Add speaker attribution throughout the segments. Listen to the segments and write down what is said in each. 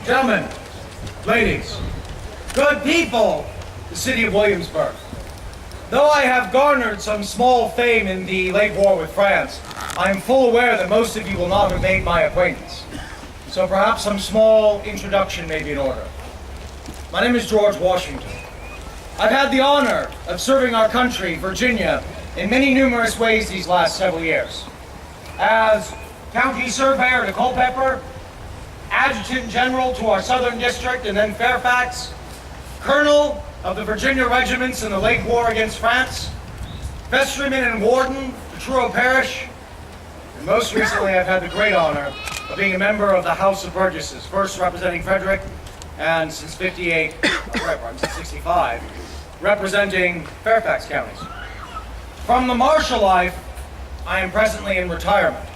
Speaker 1: Gentlemen, ladies, good people, the city of Williamsburg. Though I have garnered some small fame in the late war with France, I am full aware that most of you will not have made my acquaintance. So perhaps some small introduction may be in order. My name is George Washington. I've had the honor of serving our country, Virginia, in many numerous ways these last several years. As county surveyor to Culpeper, adjutant general to our southern district and then Fairfax, colonel of the Virginia regiments in the late war against France, vestryman and warden to Truro Parish, and most recently I've had the great honor of being a member of the House of Burgesses, first representing Frederick, and since 65, representing Fairfax counties. From the martial life, I am presently in retirement,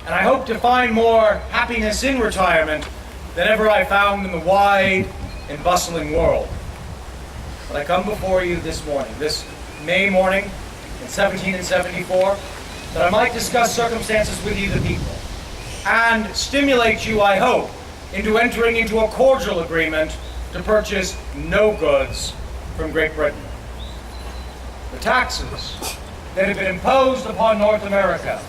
Speaker 1: and I hope to find more happiness in retirement than ever I found in the wide and bustling world. But I come before you this morning, this May morning in 1774, that I might discuss circumstances with you, the people, and stimulate you, I hope, into entering into a cordial agreement to purchase no goods from Great Britain. The taxes that have been imposed upon North America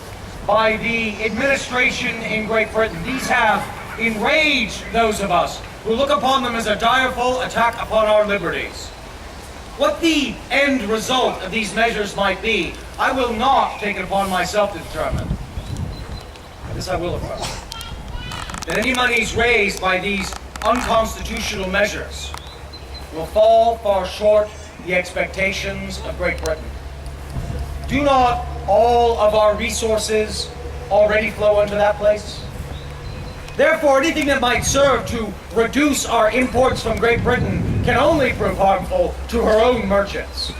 Speaker 1: by the administration in Great Britain, these have enraged those of us who look upon them as a direful attack upon our liberties. What the end result of these measures might be, I will not take it upon myself to determine. This I will affirm, that any monies raised by these unconstitutional measures will fall far short the expectations of Great Britain. Do not all of our resources already flow into that place? Therefore, anything that might serve to reduce our imports from Great Britain can only prove harmful to her own merchants.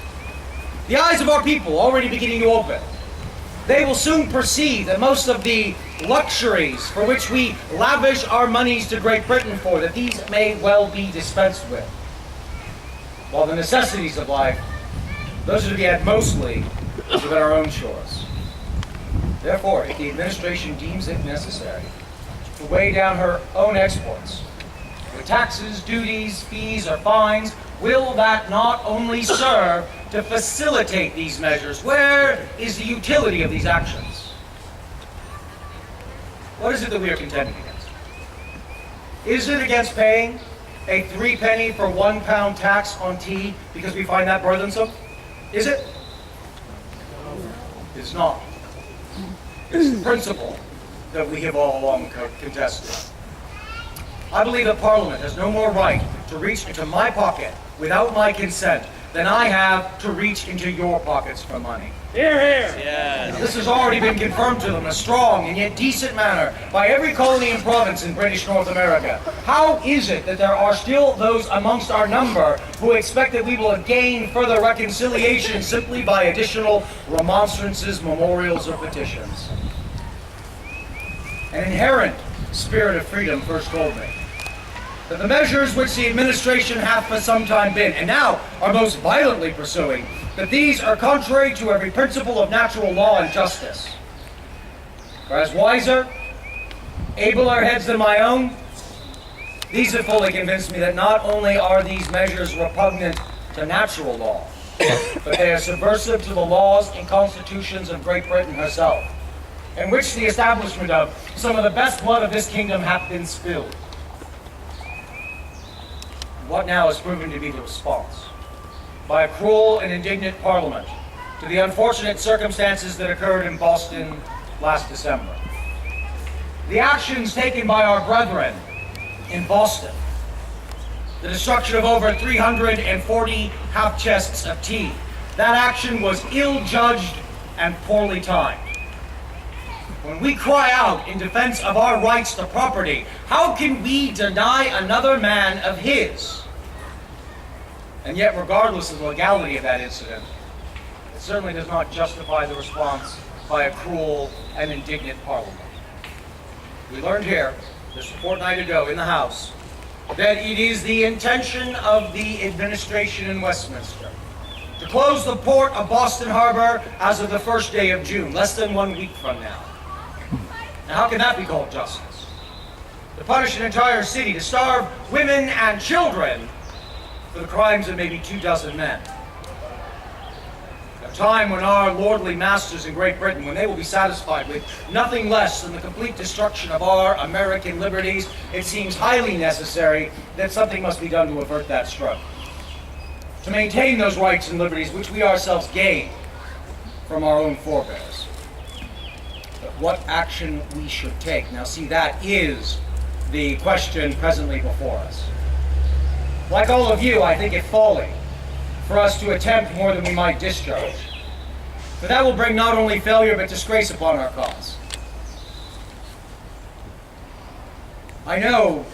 Speaker 1: The eyes of our people already beginning to open. They will soon perceive that most of the luxuries for which we lavish our monies to Great Britain for, that these may well be dispensed with. While the necessities of life, those are to be had mostly within our own shores. Therefore, if the administration deems it necessary to weigh down her own exports with taxes, duties, fees, or fines, will that not only serve to facilitate these measures? Where is the utility of these actions? What is it that we are contending against? Is it against paying a 3 penny for 1 pound tax on tea because we find that burdensome? Is it? It's not. It's the principle that we have all along contested. I believe that Parliament has no more right to reach into my pocket without my consent than I have to reach into your pockets for money.
Speaker 2: Hear, hear!
Speaker 1: Yes. This has already been confirmed to them in a strong and yet decent manner by every colony and province in British North America. How is it that there are still those amongst our number who expect that we will gain further reconciliation simply by additional remonstrances, memorials, or petitions? An inherent spirit of freedom first told me that the measures which the administration hath for some time been, and now are most violently pursuing, that these are contrary to every principle of natural law and justice. For as wiser, abler heads than my own, these have fully convinced me that not only are these measures repugnant to natural law, but they are subversive to the laws and constitutions of Great Britain herself, in which the establishment of some of the best blood of this kingdom hath been spilled. What now is proven to be the response by a cruel and indignant Parliament to the unfortunate circumstances that occurred in Boston last December. The actions taken by our brethren in Boston, the destruction of over 340 half-chests of tea, that action was ill-judged and poorly timed. When we cry out in defense of our rights to property, how can we deny another man of his? And yet, regardless of the legality of that incident, it certainly does not justify the response by a cruel and indignant Parliament. We learned here, just a fortnight ago in the House, that it is the intention of the administration in Westminster to close the port of Boston Harbor as of the first day of June, less than 1 week from now. Now, how can that be called justice? to punish an entire city, to starve women and children for the crimes of maybe 24 men. A time when our lordly masters in Great Britain, when they will be satisfied with nothing less than the complete destruction of our American liberties, it seems highly necessary that something must be done to avert that struggle, to maintain those rights and liberties which we ourselves gained from our own forebears. But what action we should take? Now see, that is the question presently before us. Like all of you, I think it folly for us to attempt more than we might discharge. For that will bring not only failure but disgrace upon our cause. I know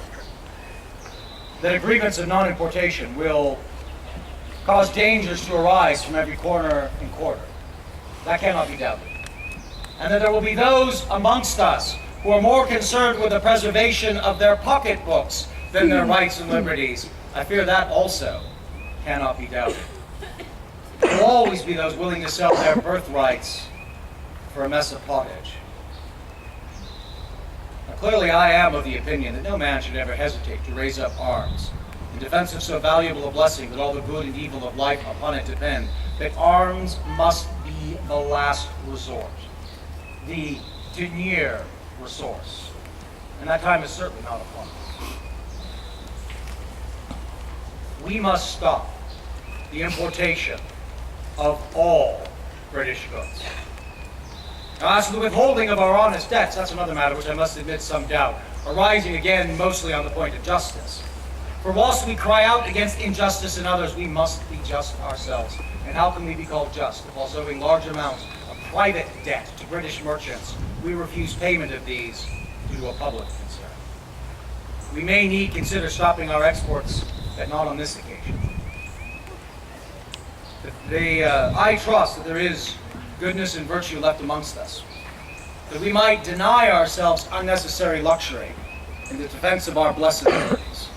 Speaker 1: that agreements of non-importation will cause dangers to arise from every corner and quarter. That cannot be doubted. And that there will be those amongst us who are more concerned with the preservation of their pocketbooks than their rights and liberties. I fear that also cannot be doubted. There will always be those willing to sell their birthrights for a mess of pottage. Now, clearly I am of the opinion that no man should ever hesitate to raise up arms in defense of so valuable a blessing that all the good and evil of life upon it depend, that arms must be the last resort, the dernier resource. And that time is certainly not upon us. We must stop the importation of all British goods. Now, as to the withholding of our honest debts, that's another matter which I must admit some doubt, arising again mostly on the point of justice. For whilst we cry out against injustice in others, we must be just ourselves. And how can we be called just if, whilst owing large amounts of private debt to British merchants, we refuse payment of these due to a public concern? We may need consider stopping our exports, but not on this occasion. I trust that there is goodness and virtue left amongst us, that we might deny ourselves unnecessary luxury in the defense of our blessed liberties.